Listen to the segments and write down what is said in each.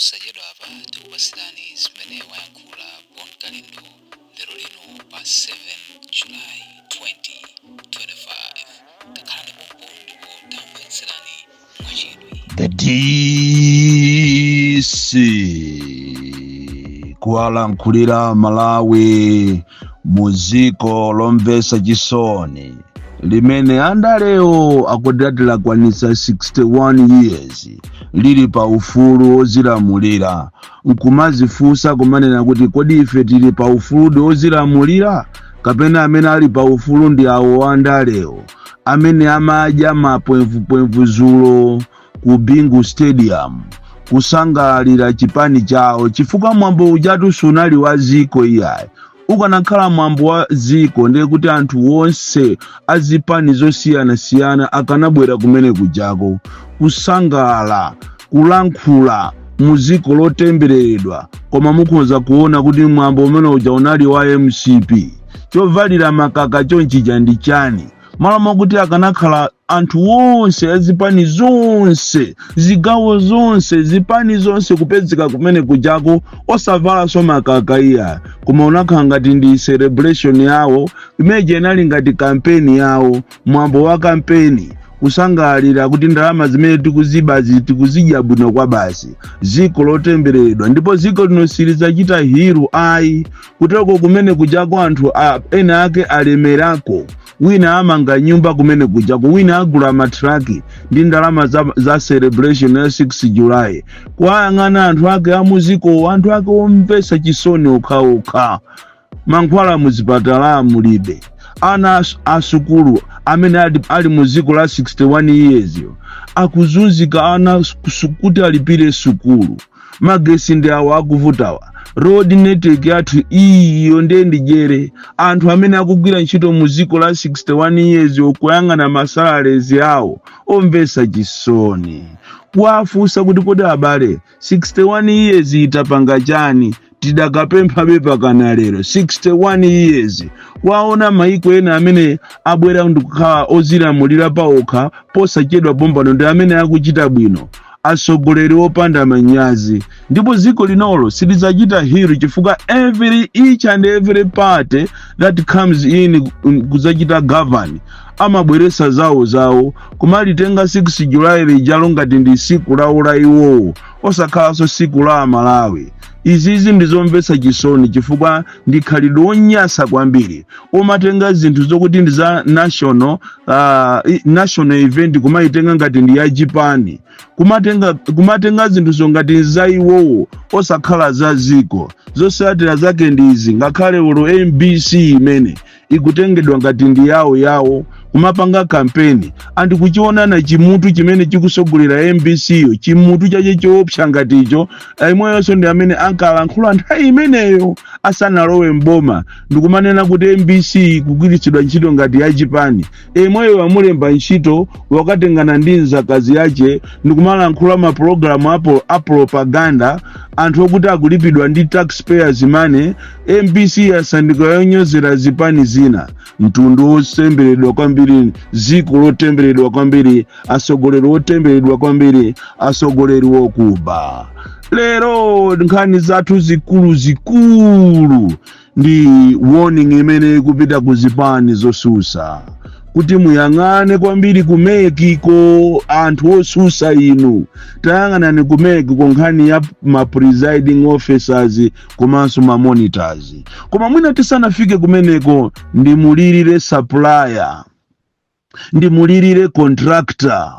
posachedwa apa tikupasirani zimene wayankhula Bon Kalindo lero lino pa 7 July 2025. Takhalani pompo ndipo tamvetserani mwachidwi. The DC kuwalankhulira Malawi muziko lomvesa chisoni limene andalewo akudatira kwanisa 61 years lili pa ufulu ozilamulira nkumazifunsa kumanena kuti kodi ife tili pa ufulu ozilamulira kapena amene ali pa ufulu ndi awo andalewo amene amadya mapwemvupwemvu zulo ku Bingu Stadium kusangalira chipani chawo chifukwa mwambo ujatu sunali wa ziko iyayi ukanakhala mwambo wa ziko ndiye kuti anthu onse azipani zosiyana-siyana akanabwera kumene kujako kusangala kulankhula muziko lotembereredwa koma mukhoza kuona kuti mwambo umene uja unali wa MCP chovalira makaka chonchija ndi chani malama kuti akanakhala anthu onse azipani zonse zigawo zonse zipani zonse kupezeka kumene kujako osavala so makaka iya koma unakhala ngati ndi celebration yawo imeje inali ngati kampeni yawo mwambo wa kampeni kusangalira kuti ndalama zimene tikuzibazi tikuzidya bwino kwa basi ziko lotembereredwa ndipo ziko linosiriza chita hiru ayi kutoko kumene kujako anthu ena ake alemerako wina amanga nyumba kumene kujako wina agula matraki ndi ndalama za celebration ya 6 July kwayang'ana anthu ake amuziko anthu ake omvesa chisoni okhaokha mankhwala muzipatala mulibe ana asukulu amene ali muziko la 61 years akuzunzika ana kuti alipire sukulu magesi ndi awo akuvutawa road network yathu iyo ndi jere anthu amene akugwira ntchito muziko la 61 years okuyang'ana masalaries yawo omvesa chisoni kuwafunsa kuti kodi abale 61 years itapanga chani tidakapempha bepa kana lero 61 years waona maiko ena amene abwera ndikukhala ozilamulira paokha posachedwa bombano ndi amene akuchita bwino asogoleri opanda manyazi ndipo ziko linolo silizachita hiru chifukwa each and every party that comes in kuzachita govern amabweresa zawo kumalitenga 6 July lijalo ngati ndi siku lawo la iwowo osakhalaso siku la Malawi. Izizi ndizomvesa chisoni chifukwa ndikhalidwe onyasa kwambiri omatenga zinthu zokuti ndi za national event kumaitenga ngati ndi ya Japan kumatenga zinthu zongati za iwowo osakhala za ziko zosatira zake ndizi ngakhale ulo MBC imene ikutengedwa ngati ndi yawo kumapanga kampeni andi kuchionana chimutu chimene chikusogolera MBC yo chimutu chache choopsa ngati icho imweyonso ndi amene ankalankhula nthawi imeneyo asanalowe mboma ndikumanena kuti MBC kugwiritsidwa ntchito ngati ya Japan imweyo amulemba ntchito wakatengana ndi nzakazi yache ndikumalankhula maprogramu a propaganda anthu okuti akulipidwa ndi taxpayers money. MBC yasandika yonyozera zipani zina mtundu osemberedwa kwambiri ziko lotemberedwa kwambiri asogoleri otemberedwa kwambiri asogoleri wokuba. Lero nkhani zathu zikulu ndi warning imene kupita kuzipani zosusa kuti muyang'ane kwambiri kumekiko anthu osusa inu tayang'anani kumekiko nkhani ya ma presiding officers komanso ma monitors koma mwina tisanafike kumeneko ndimulirire supplier ndimulirire contractor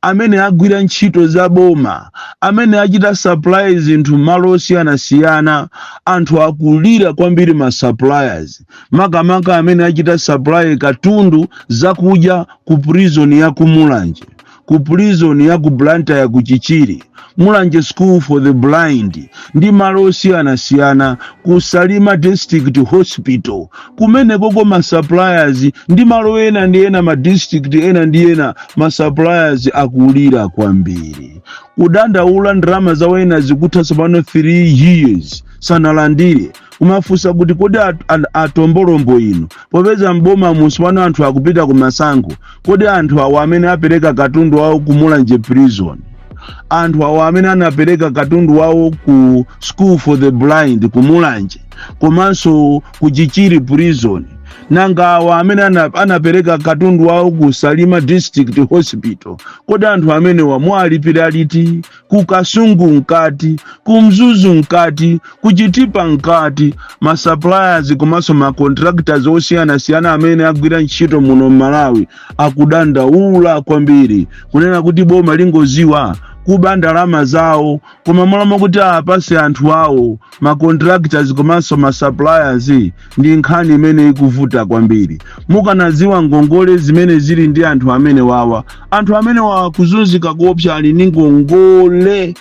amene agwira ntchito za boma amene achita supply zinthu malo osiyana-siyana anthu akulira kwambiri ma suppliers makamaka amene achita supply katundu zakudya ku prison ya Kumulanje ku prison ya ku Blantyre ku Chichiri Mulanje School for the Blind ndi malo osiyana-siyana ku Salima District Hospital kumene koko ma suppliers ndi malo ena ndi ena ma district ena ndi ena ma suppliers akulira kwambiri kudandaula ndrama za wena zikutha sapano 3 years sanalandire umafusa kuti kodi atombolombo ino popeza mboma musipano anthu akupita kumasango kodi anthu awo amene apereka katundu wawo ku Mulanje prison anthu awo amene anapereka katundu wawo ku School for the Blind ku Mulanje komanso ku Chichiri prison, nanga awo amene anapereka katundu wawo ku Salima District Hospital, kodi anthu amene wamwalipira liti? Ku Kasungu nkati, ku Mzuzu nkati, ku Chitipa nkati, ma suppliers komanso ma contractors osiyana amene agwira ntchito muno Malawi akudandaula kwambiri kunena kuti boma lingoziwa kuba ndalama zawo, koma malama kuti apase anthu awo ma contractors komanso ma suppliers ndi nkhani imene ikuvuta kwambiri. Mukanaziwa ngongole zimene zili ndi anthu amene wawa, anthu amene wakuzunzika kuopsa ali ndi ngongole.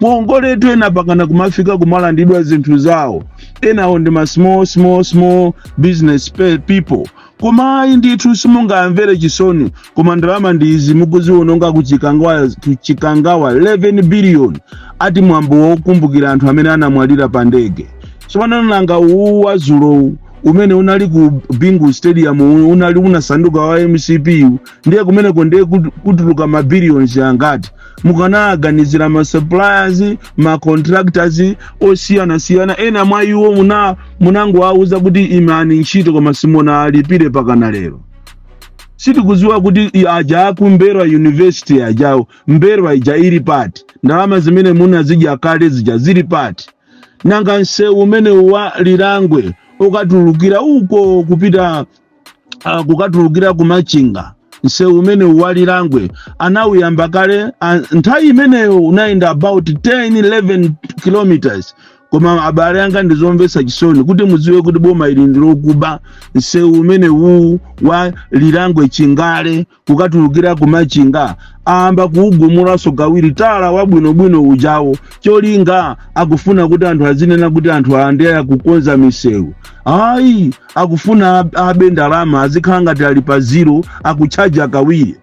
Ngongole tu ena pakana kumafika kumalandidwa zinthu zawo, enawo ndi ma small business people. Koma ndithu simungamvere chisoni, koma ndalama ndizi mukuziwononga kuchikangawa 11 billion ati mwambo wokumbukira anthu amene anamwalira pa ndege. Tsopano nanga wazulo umene unali ku Bingu Stadium unali unasanduka wa MCPU, ndiye kumeneko ndiye kutuluka ma billions angati. Mukanaganizira ma suppliers, ma contractors osiyana ena mwa iwo munango auza kuti imani ntchito koma simona alipire pakana lero. Sitikuziwa kuti aja akumberwa university ajawo, mberwa ija ili pati, ndalama zimene munazidya kale zija zili pati. Nanga nsewu umene wa Lilangwe ukatulukira uko kupita kukatulukira kumachinga, nsewu umene wa Lilangwe anawuyamba kale nthawi imeneyo unaenda about 10-11 kilometers. Koma abale anga ndizomvesa chisoni kuti muziwe kuti boma ili ndilokuba nsewu umene wa Lilangwe Chingale kukatulukira kumachinga amba kuugumulaso kawiri tala wabwinobwino ujawo, cholinga akufuna kuti anthu azinena kuti anthu ayenera kukonza misewu. Ayi, akufuna abe ndalama azikhala ngati ali pa zero akuchaja kawiri.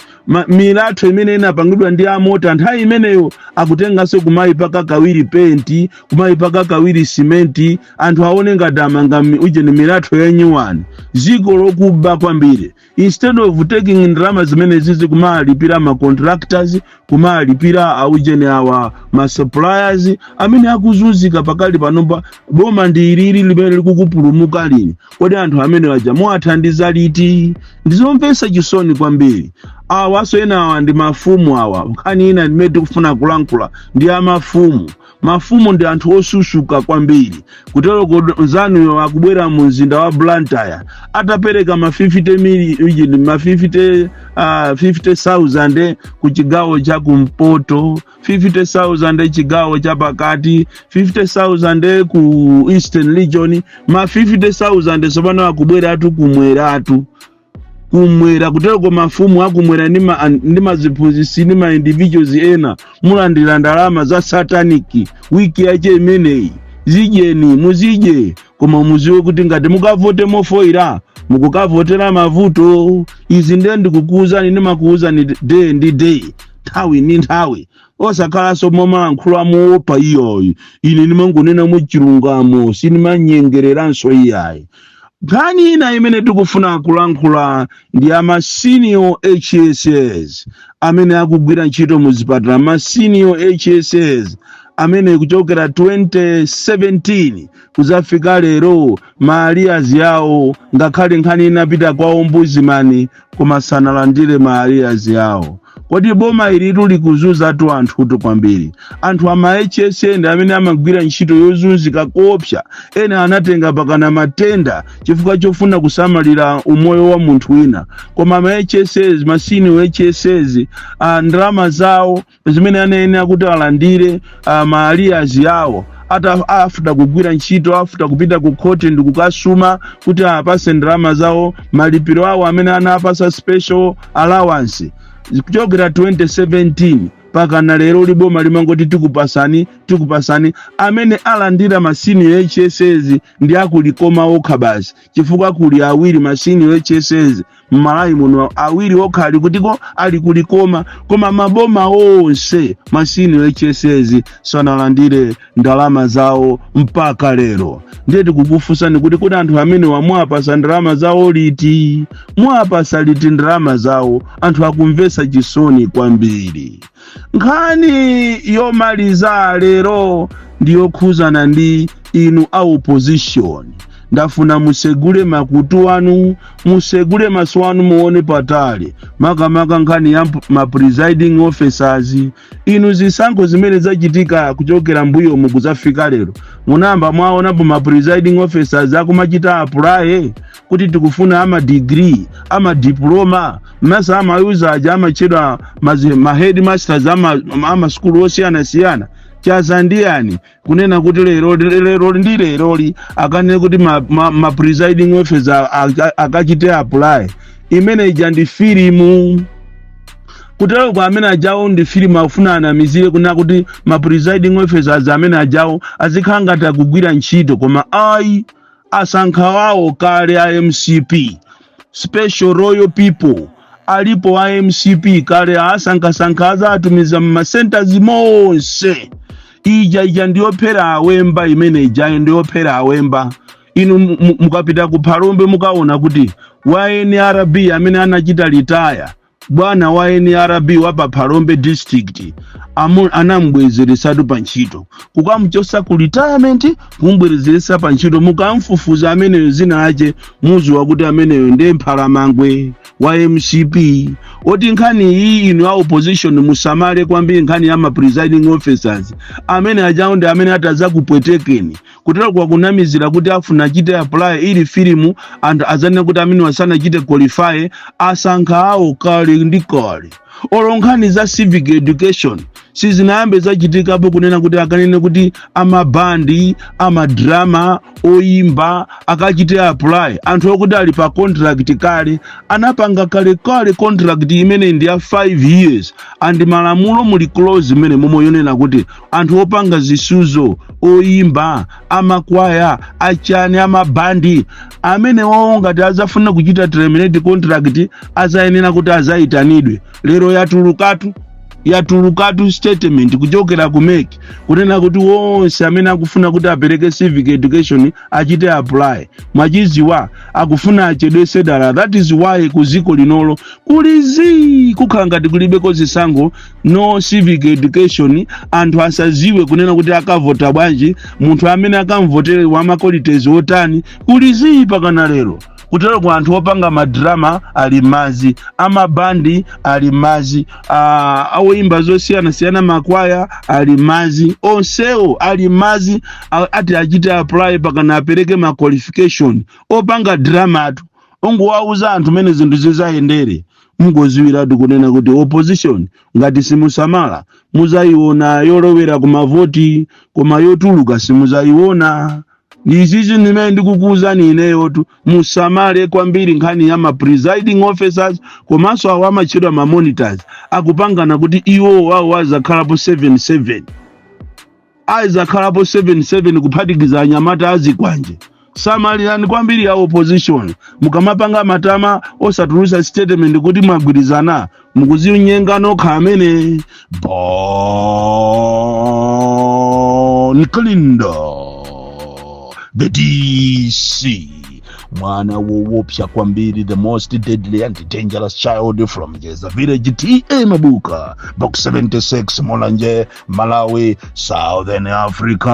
Milatho imene inapangidwa ndi amota nthawi imeneyo akutenganso kumayipaka kawiri penti, kumayipaka kawiri simenti, anthu aone ngati amanga ujeni milatho ya nyuwani. Ziko lokuba kwambiri. Instead of taking ndalama zimene zizi kumalipira ma contractors, kumalipira aujeni awa ma suppliers amene akuzunzika pakali panomba, boma ndi ilili limene likukupulumuka lini. Kodi anthu amene waja muwathandiza liti? Ndizomvesa chisoni kwambiri. Awaso ena ndi mafumu awa, nkhani ina ndimene kufuna kulankhula ndi amafumu. Mafumu ndi anthu osusuka kwambiri. Kutero nzanu akubwera mu mzinda wa Blantyre atapereka ma 50,000 ku chigawo cha kumpoto, 50,000 chigawo cha pakati, 50,000 ku Eastern Region, ma 50,000 sobano akubwera atu kumweratu. Kumwera kutero kwa mafumu akumwera ndi maziphunzitsi ndi ma individuals ena mulandira ndalama za sataniki wiki yache imeneyi. Zijeni muzije, koma muziwe kuti ngati mukavote mofoira mukukavotera mavuto. Izi ndiye ndikukuuzani ndimakuuzani day ndi day, nthawi ndi nthawi. Osakhalanso momalankhula moopa iyoyo, ine ndimangonena muchilungamo sindimanyengereranso iyayi. Nkhani ina imene tikufuna kulankhula ndi ama senior HSS amene akugwira ntchito mu zipatala. Ma senior HSS amene kuchokera 2017 kuzafika lero ma arrears yawo ngakhale nkhani inapita kwa ombudsman koma sanalandire ma arrears yawo. Kodi boma ilitu likuzuza tu anthu kwambiri. Anthu ama HSS ndi amene amagwira ntchito yozunzika koopsa, ena anatenga pakana matenda chifukwa chofuna kusamalira umoyo wa munthu wina. Koma ma HSS, ma senior HSS, ndalama zawo zimene anayenera kuti alandire ma arrears yawo afuta kugwira ntchito, afuta kupita ku court ndi kukasuma kuti apase ndalama zawo, malipiro awo amene anapasa special allowance kuchokera 2017 paka na lero liboma limangoti tikupasani amene alandira masini HSS ndi akulikoma okha basi, chifukwa kuli awiri masini HSS mmalawi muno awiri okha ali kutiko ali kulikoma, koma maboma onse masini HSS sanalandire ndalama zawo mpaka lero. Ndiye tikukufunsani kuti kuna anthu amene wamwapasa ndalama zawo liti, mwapasa liti ndalama zawo, anthu akumvesa chisoni kwambiri. nkhani yomaliza lero ndiyokhuzana ndi inu a opposition. Ndafuna musegule makutu anu, musegule maso anu muone patali. Makamaka nkhani ya ma presiding officers. Inu zisankho zimene zachitika kuchokera mbuyo mukuzafika lero. Munamba mwaona ma presiding officers akumachita apply kuti tikufuna ama degree, ama diploma, masa ama user amachedwa ma headmasters ama school osiyana. Chazandiyani kunena kuti lero ndi leroli akanene kuti ma presiding officer akachite apply imene ija ndi filimu kutero kwa amene ajawo ndi filimu afuna anamizire kuna kuti ma presiding officers amene ajawo azikhala ngati akugwira ntchito koma ayi asankha wawo kale a MCP special royal people alipo a MCP kale asankha azatumiza ma centers monse. Ija ndiyophera awemba imene ijayo ndiyophera awemba. Inu mukapita ku Phalombe mukaona kuti wa NRB amene anachita retire bwana wa NRB wa pa Phalombe district anamubwezeresatu pa ntchito kukamuchosa ku retirement kumbwerezeresa pa ntchito mukamfufuza ameneyo zina ache muziwa kuti ameneyo ndiye Mphalamangwe wa MCP. Oti nkhani iyi inu a opposition musamale kwambiri nkhani ya ma presiding officers amene ajawo ndi amene atazakupwetekeni kutero kwa kunamizira kuti afuna chite apply ili filimu and azanena kuti amene wasana chite qualify asankha awo kale ndi kale. Olo nkhani za civic education sizinayambe zachitikapo kunena kuti akanene kuti amabandi amadrama oyimba akachite apply anthu okuti ali pa contract kale anapanga kale contract imene ndi ya 5 years and malamulo muli clause imene momoyonena kuti anthu opanga zisuzo oyimba amakwaya achani amabandi amene wawo ngati azafuna kuchita terminate contract azayenera kuti azaitanidwe. Lero yatulukatu statement kuchokera kumeki kunena kuti wonse amene akufuna kuti apereke civic education achite apply mwachiziwa akufuna achedwese dala. That is why kuziko linolo kulizi kukhala ngati kulibeko zisankho no civic education anthu asaziwe kunena kuti akavota bwanji munthu amene akamvotere wa makolitezi otani kulizi pakana lero. Kutero kwa anthu opanga madrama ali mazi, amabandi ali mazi, awoimba zosiyana makwaya ali mazi, onsewo ali mazi ati achite apply pakana apereke ma qualification. Opanga drama atu ongowauza anthu mene zinthu zizayendere mungoziwiratu kunena kuti opposition ngati simusamala muzayiona yolowera kumavoti koma yotuluka simuzayiona. Izizi nimene ndikukuuzani ineyotu musamale kwambiri nkhani ya ma presiding officers komanso awo amachedwa ma monitors akupangana kuti iwo wawo azakhalapo 7-7 azakhalapo 7-7 kuphatikiza anyamata azikwanje. Samalirani kwambiri ya opposition mukamapanga matama osatulusa statement kuti mwagwirizana mukuzinyenga nokha amene Bon Klindo the DC mwana wopya kwambiri the most deadly and dangerous child from Jeza Village TA Mabuka box 76 Molanje Malawi Southern Africa.